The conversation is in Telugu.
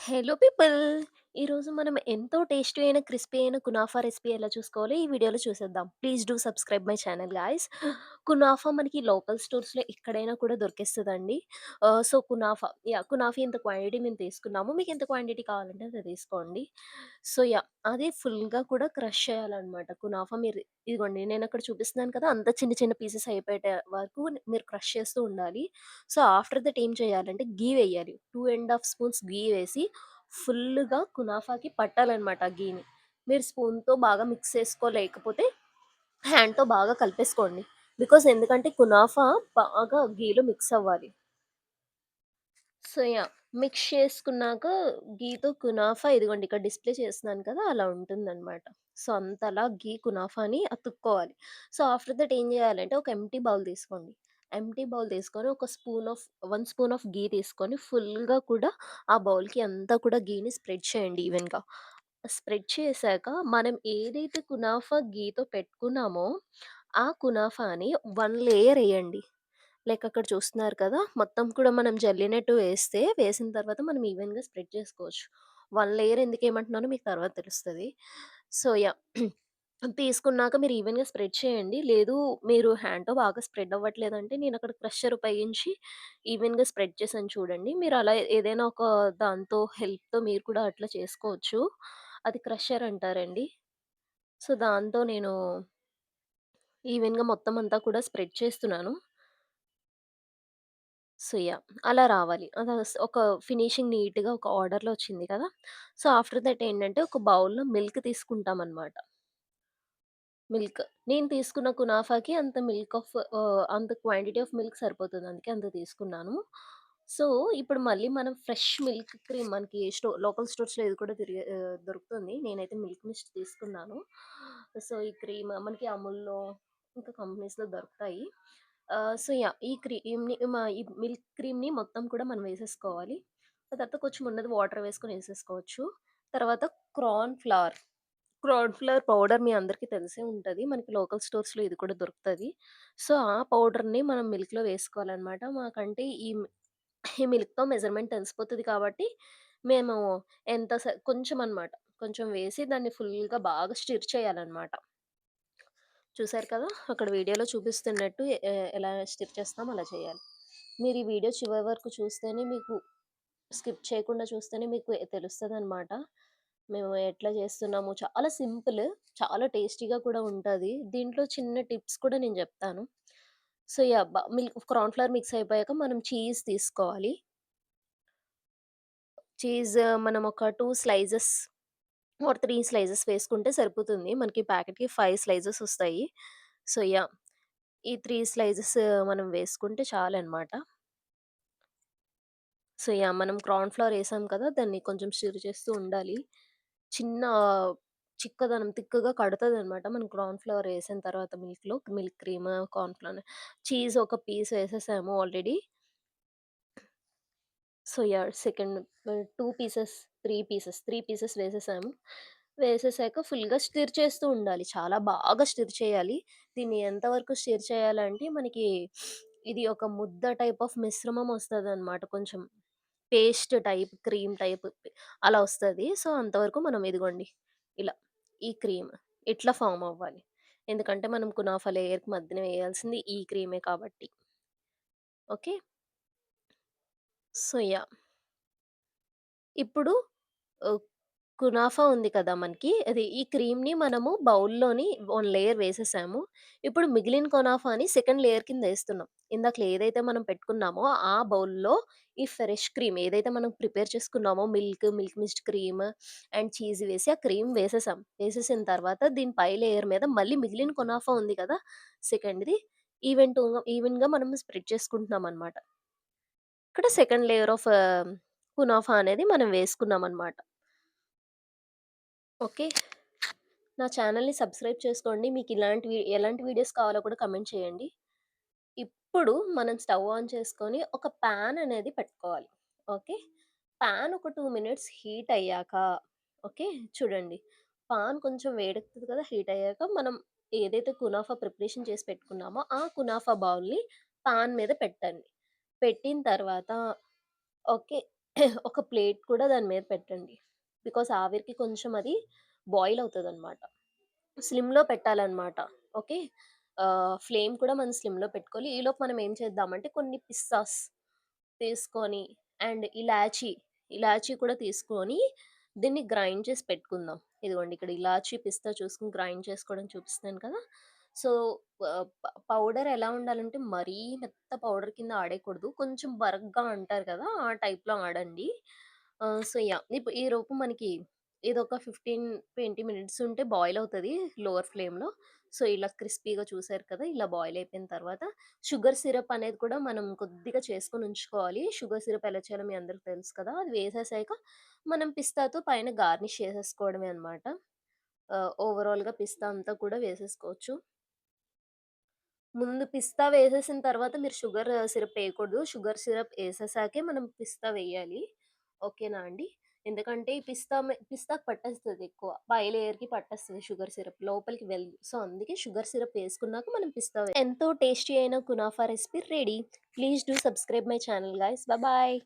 Hello people. ఈరోజు మనం ఎంతో టేస్టీ అయిన, క్రిస్పీ అయిన కునాఫా రెసిపీ ఎలా చూసుకోవాలో ఈ వీడియోలో చూసేద్దాం. Please do subscribe my channel guys. Kunafa మనకి లోకల్ స్టోర్స్‌లో ఎక్కడైనా కూడా దొరికేస్తదండి. కునాఫీ ఇంత క్వాంటిటీ మేము తీసుకున్నాము. మీకు ఎంత క్వాంటిటీ కావాలంటే అంత తీసుకోండి. అది ఫుల్‌గా కూడా క్రష్ చేయాలనమాట. కునాఫా మీరు ఇదిగోండి నేనక్కడ చూపిస్తున్నాను కదా! అంత చిన్న చిన్న పీసెస్ అయిపోయేట వరకు మీరు క్రష్ చేస్తూ ఉండాలి. ఆఫ్టర్ దట్ ఏం చేయాలంటే వెయ్యాలి. 2 ½ స్పూన్స్ ఘీ వేసి ఫుల్లుగా కునాఫాకి పట్టాలనమాట ఆ ఘీని. మీరు స్పూన్‌తో బాగా మిక్స్ చేసుకోలేకపోతే హ్యాండ్‌తో బాగా కలిపేసుకోండి. ఎందుకంటే కునాఫా బాగా ఘీలో మిక్స్ అవ్వాలి. మిక్స్ చేసుకున్నాక ఘీతో కునాఫా ఇదిగోండి ఇక్కడ డిస్‌ప్లే చేస్తున్నాను కదా! అలా ఉంటుందనమాట. అంతలా ఘీ కునాఫాని అతుక్కోవాలి. ఆఫ్టర్ దట్ ఏం చేయాలంటే ఒక ఎంప్టీ బౌల్ తీసుకోండి. ఎంప్టీ బౌల్ తీసుకొని ఒక 1 స్పూన్ ఆఫ్ ఘీ తీసుకొని ఫుల్‌గా కూడా ఆ బౌల్‌కి అంతా కూడా ఘీని స్ప్రెడ్ చేయండి ఈవెన్‌గా. స్ప్రెడ్ చేశాక మనం ఏదైతే కునాఫా ఘీతో పెట్టుకున్నామో, ఆ కునాఫాని 1 లేయర్ ఎయండి. లైక్ అక్కడ చూస్తున్నారు కదా! మొత్తం కూడా మనం జల్లినట్టు వేసిన తర్వాత మనం ఈవెన్‌గా స్ప్రెడ్ చేసుకోవచ్చు. 1 లేయర్ ఎందుకేయమంటున్నానో మీకు తర్వాత తెలుస్తది. So, yeah! తీసుకున్నాక మీరు ఈవెన్‌గా స్ప్రెడ్ చేయండి. లేదు మీరు హ్యాండ్‌తో బాగా స్ప్రెడ్ అవ్వట్లేదంటే నేనక్కడ క్రషర్ ఉపయోగించి ఈవెన్‌గా స్ప్రెడ్ చేశాను చూడండి. మీరు అలా ఏదైనా ఒక దాంతో హెల్ప్‌తో మీరు కూడా అట్లా చేసుకోవచ్చు. అది క్రషర్ అంటారండి. దాంతో నేను ఈవెన్‌గా మొత్తం అంతా కూడా స్ప్రెడ్ చేస్తున్నాను. అలా రావాలి. ఒక ఫినిషింగ్ నీట్‌గా ఒక ఆర్డర్‌లో వచ్చింది కదా! ఆఫ్టర్ దట్ ఏంటంటే ఒక బౌల్‌లో మిల్క్ తీసుకుంటామనమాట. మిల్క్. నేను తీసుకున్న కునాఫాకి అంత క్వాంటిటీ ఆఫ్ మిల్క్ సరిపోతుంది. అందుకే అంత తీసుకున్నాను. సో, ఇప్పుడు మళ్ళీ మనం ఫ్రెష్ మిల్క్ క్రీమ్ మనకి లోకల్ స్టోర్స్‌లో ఇది కూడా దొరుకుతుంది. నేనైతే మిల్క్ మిస్ట్ తీసుకున్నాను. ఈ క్రీమ్ మనకి అమూల్‌లో ఇంకా కంపెనీస్‌లో దొరుకుతాయి. ఈ మిల్క్ క్రీమ్‌ని మొత్తం కూడా మనం వేసేసుకోవాలి. ఆ తర్వాత కొంచెం ఉన్నది వాటర్ వేసుకొని ఏసేసుకోవచ్చు. తర్వాత corn flour. Corn flour powder మీ అందరికీ తెలిసే ఉంటది. మనకి లోకల్ స్టోర్స్‌లో ఇది కూడా దొరుకుతది. ఆ పౌడర్‌ని మనం మిల్క్‌లో వేసుకోవాలనమాట. ఈ మిల్క్‌తో మెజర్‌మెంట్ తెలిసిపోతది కాబట్టి, మేము కొంచెం అనమాట. కొంచెం వేసి దాన్ని ఫుల్‌గా బాగా స్టిర్ చేయాలనమాట. చూసారు కదా! అక్కడ వీడియోలో చూపిస్తున్నట్టు ఎలా స్టిర్ చేస్తామో అలా చేయాలి. మీరు ఈ వీడియో చివరి వరకు చూస్తేనే మీకు స్కిప్ చేయకుండా చూస్తేనే మీకు తెలుస్తదనమాట. మేము ఎట్లా చేస్తున్నామో చాలా సింపుల్. చాలా టేస్టీగా కూడా ఉంటది. దీంట్లో చిన్న టిప్స్ కూడా నేను జెప్తాను. So, yeah! బ మిల్క్ కార్న్ ఫ్లవర్ మిక్స్ అయిపోయాక మనం చీజ్ తీసుకోవాలి. చీజ్ మనం ఒక 2 స్లైసెస్ ఆర్ 3 స్లైసెస్ వేసుకుంటే సరిపోతుంది. మనకి ప్యాకెట్‌కి 5 స్లైసెస్ ఒస్తాయి. యాహ్! ఈ 3 స్లైసెస్ మనం వేసుకుంటే చాలనమాట. మనం కార్న్ ఫ్లోర్ ఏసాం కదా! దాన్ని కొంచెం స్టిర్ చేస్తూ ఉండాలి. చిన్న చిక్కదనం తిక్కుగా కడతదనమాట. మనం కార్న్ ఫ్లోర్ ఏసిన తర్వాత milk cream, corn flour, cheese ఒక పీస్ ఏసేసాము ఆల్రెడీ. సెకండ్ 2 పీసెస్, 3 పీసెస్ వేసేసాము. వేసేసాక ఫుల్‌గా స్టిర్ చేస్తూ ఉండాలి. చాలా బాగా స్టిర్ చేయాలి. దీన్ని ఎంతవరకు స్టిర్ చేయాలంటే మనకి ఇది ఒక ముద్ద టైప్ ఆఫ్ మిశ్రమం ఒస్తదనమాట. కొంచెం పేస్ట్ టైప్, క్రీమ్ టైప్ అలా ఒస్తది. అంతవరకు మనం ఇదిగోండి ఇలా ఈ క్రీమ్ ఇట్లా ఫార్మ్ అవ్వాలి. ఎందుకంటే మనం కునాఫా లేయర్‌కి మధ్యన వేయాల్సింది ఈ క్రీమే కాబట్టి. ఓకే. యాహ్! ఇప్పుడు ఆహ్, కునాఫా ఉంది కదా మనకి. ఈ క్రీమ్‌ని మనము బౌల్‌లోని 1 లేయర్ వేసేసాము. ఇప్పుడు మిగిలిన కునాఫాని సెకండ్ లేయర్ కింద ఏస్తున్నాం. ఇందాకల ఏదైతే మనం పెట్టుకున్నామో ఆ బౌల్‌లో ఈ ఫ్రెష్ క్రీమ్ ఏదైతే మనం ప్రిపేర్ చేసుకున్నామో milk mist cream and cheese వేసి ఆ క్రీమ్ వేసేసాం. వేసేసిన తర్వాత దీని పై లేయర్ మీద మళ్ళీ మిగిలిన కునాఫా ఉంది కదా! సెకండ్‌ది ఈవెన్‌గా మనం స్ప్రెడ్ చేసుకుంటున్నామనమాట. ఇక్కడ సెకండ్ లేయర్ ఆఫ్ కునాఫా అనేది మనం వేసుకున్నామనమాట. ఓకే. నా ఛానెల్‌ని సబ్స్క్రైబ్ చేసుకోండి. ఎలాంటి వీడియోస్ కావాలో కూడా కమెంట్ చేయండి. ఇప్పుడు మనం స్టవ్ ఆన్ చేసుకొని ఒక పాన్ అనేది పెట్టుకోవాలి. ఓకే. పాన్ ఒక 2 మినిట్స్ హీట్ అయ్యాక ఓకే. చూడండి. పాన్ కొంచెం వేడెక్కుతది కదా! హీట్ అయ్యాక మనం ఏదైతే కునాఫా ప్రిపరేషన్ చేసి పెట్టుకున్నామో, ఆ కునాఫా బౌల్‌ని పాన్ మీద పెట్టండి. పెట్టిన తర్వాత ఓకే. ఒక ప్లేట్ కూడా దాని మీద పెట్టండి. బికాజ్ ఆవిరికి కొంచెం అది బాయిల్ అవుతదనమాట. స్లిమ్‌లో పెట్టాలనమాట. ఓకే. ఫ్లేమ్ కూడా మనం స్లిమ్‌లో పెట్టుకోవాలి. ఈలోపు మనం ఏం చేద్దామంటే కొన్ని పిస్తాస్ తీసుకొని అండ్ ఇలాచీ కూడా తీసుకొని దీన్ని గ్రైండ్ చేసి పెట్టుకుందాం. ఇదిగోండి ఇక్కడ ఇలాచీ, పిస్తా చూసుకొని గ్రైండ్ చేసుకోవడం చూపిస్తున్నాను కదా! సో, పౌడర్ ఎలా ఉండాలంటే మరీ మెత్త పౌడర్ కింద ఆడేయకూడదు. కొంచెం బరగ్గా అంటారు కదా! ఆ టైప్‌లో ఆడండి. So, yeah! ఈలోపు మనకి ఇదొక 15, 20 మినిట్స్ ఉంటే బాయిల్ అవుతది లోవర్ ఫ్లేమ్‌లో. సో, ఇలా క్రిస్పీగా చూసారు కదా! ఇలా బాయిల్ అయిపోయిన తర్వాత షుగర్ సిరప్ అనేది కూడా మనం కొద్దిగా చేసుకొని ఉంచుకోవాలి. షుగర్ సిరప్ ఎలా చేయాలో మీ అందరికి తెలుసు కదా! అది వేసేసాక మనం పిస్తాతో పైన గార్నిష్ చేసేసుకోవడమే అనమాట. ఓవరాల్‌గా పిస్తా అంతా కూడా వేసేసుకోవచ్చు. ముందు పిస్తా వేసేసిన తర్వాత మీరు షుగర్ సిరప్ ఎయకూడదు. షుగర్ సిరప్ ఎసేసాకే మనం పిస్తా వెయ్యాలి. ఓకేనా అండి? ఎందుకంటే ఈ పిస్తాకి పట్టేస్తదెక్కువ. పై లేయర్‌కి పట్టేస్తది షుగర్ సిరప్. లోపలికి వెళ్ళదు. సో, అందుకే షుగర్ సిరప్ ఏసుకున్నాక మనం పిస్తా ఎంతో టేస్టీ అయిన కునాఫా recipe ready. Please do subscribe my channel guys. Bye.